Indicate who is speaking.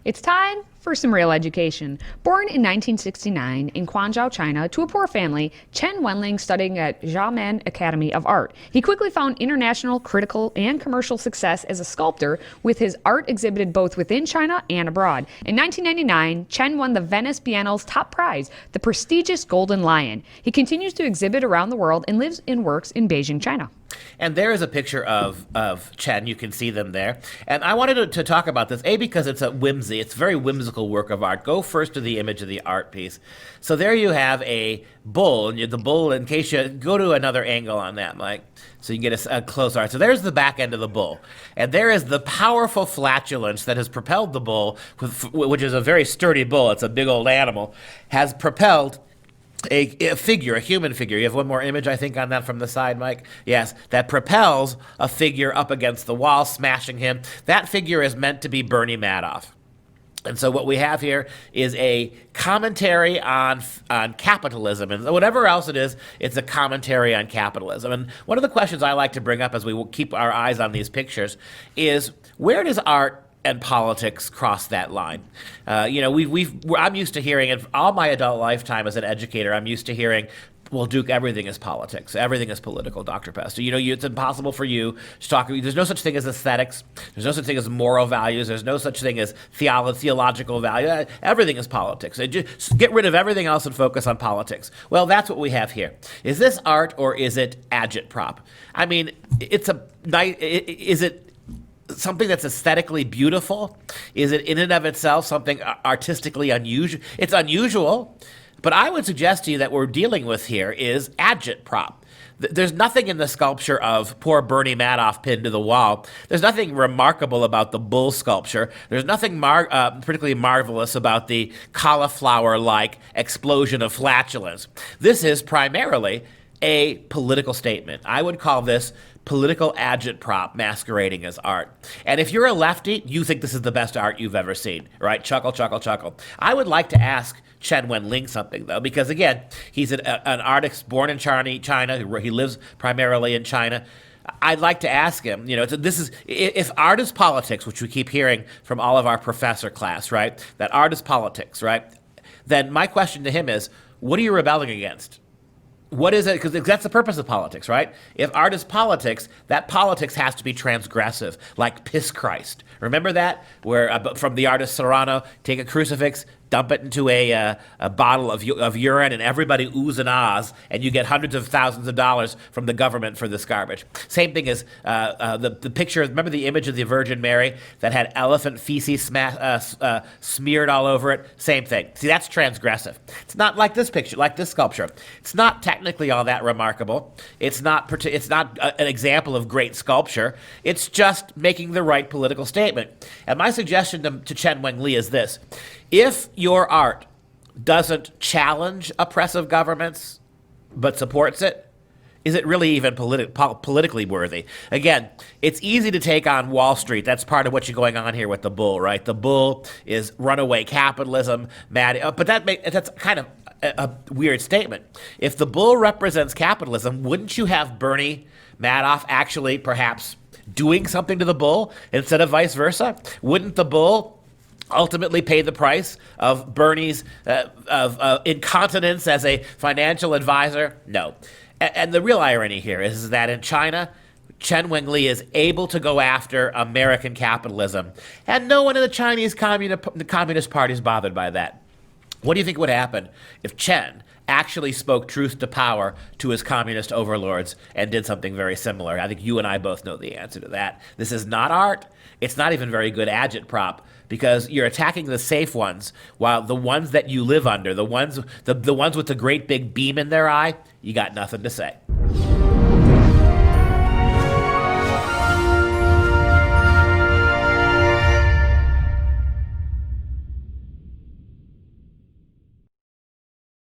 Speaker 1: It's time for some real education. Born in 1969 in Guangzhou, China, to a poor family, Chen Wenling studied at Xiamen Academy of Art. He quickly found international, critical, and commercial success as a sculptor, with his art exhibited both within China and abroad. In 1999, Chen won the Venice Biennale's top prize, the prestigious Golden Lion. He continues to exhibit around the world and lives and works in Beijing, China.
Speaker 2: And there is a picture of Chen. You can see them there. And I wanted to talk about this, because it's a whimsy. It's a very whimsical work of art. Go first to the image of the art piece. So there you have a bull. And the bull, in case you go to another angle on that, Mike, so you can get a close art. So there's the back end of the bull. And there is the powerful flatulence that has propelled the bull, which is a very sturdy bull. It's a big old animal, has propelled a figure, a human figure. You have one more image, I think, on that from the side, Mike? Yes, that propels a figure up against the wall, smashing him. That figure is meant to be Bernie Madoff. And so what we have here is a commentary on capitalism. And whatever else it is, it's a commentary on capitalism. And one of the questions I like to bring up as we keep our eyes on these pictures is, where does art and politics cross that line? I'm used to hearing, in all my adult lifetime as an educator, I'm used to hearing, well, Duke, everything is politics. Everything is political, Dr. Pester. It's impossible for you to talk. There's no such thing as aesthetics. There's no such thing as moral values. There's no such thing as theological value. Everything is politics. Just get rid of everything else and focus on politics. Well, that's what we have here. Is this art or is it agitprop? I mean, is it something that's aesthetically beautiful? Is it in and of itself something artistically unusual? It's unusual, but I would suggest to you that what we're dealing with here is agitprop. There's nothing in the sculpture of poor Bernie Madoff pinned to the wall. There's nothing remarkable about the bull sculpture. There's nothing particularly marvelous about the cauliflower-like explosion of flatulence. This is primarily a political statement. I would call this political agitprop masquerading as art. And if you're a lefty, you think this is the best art you've ever seen, right? Chuckle, chuckle, chuckle. I would like to ask Chen Wenling something, though, because, again, he's an artist born in China. He lives primarily in China. I'd like to ask him, if art is politics, which we keep hearing from all of our professor class, right, that art is politics, right, then my question to him is, what are you rebelling against? What is it? Because that's the purpose of politics, right? If art is politics, that politics has to be transgressive, like piss Christ. Remember that? Where from the artist Serrano, take a crucifix, dump it into a bottle of urine, and everybody oohs and ahs, and you get hundreds of thousands of dollars from the government for this garbage. Same thing as the picture. Remember the image of the Virgin Mary that had elephant feces smeared all over it? Same thing. See, that's transgressive. It's not like this picture, like this sculpture. It's not technically all that remarkable. It's not an example of great sculpture. It's just making the right political statement. And my suggestion to Chen Wenling is this: if your art doesn't challenge oppressive governments but supports it, is it really even politically worthy? Again, it's easy to take on Wall Street. That's part of what's going on here with the bull, right? The bull is runaway capitalism, but that's kind of a weird statement. If the bull represents capitalism, wouldn't you have Bernie Madoff actually perhaps doing something to the bull instead of vice versa? Wouldn't the bull ultimately pay the price of Bernie's incontinence as a financial advisor? No. And the real irony here is that in China, Chen Wenling is able to go after American capitalism, and no one in the Chinese Communist Party is bothered by that. What do you think would happen if Chen actually spoke truth to power to his communist overlords and did something very similar? I think you and I both know the answer to that. This is not art. It's not even very good agitprop, because you're attacking the safe ones, while the ones that you live under, the ones with the great big beam in their eye, you got nothing to say.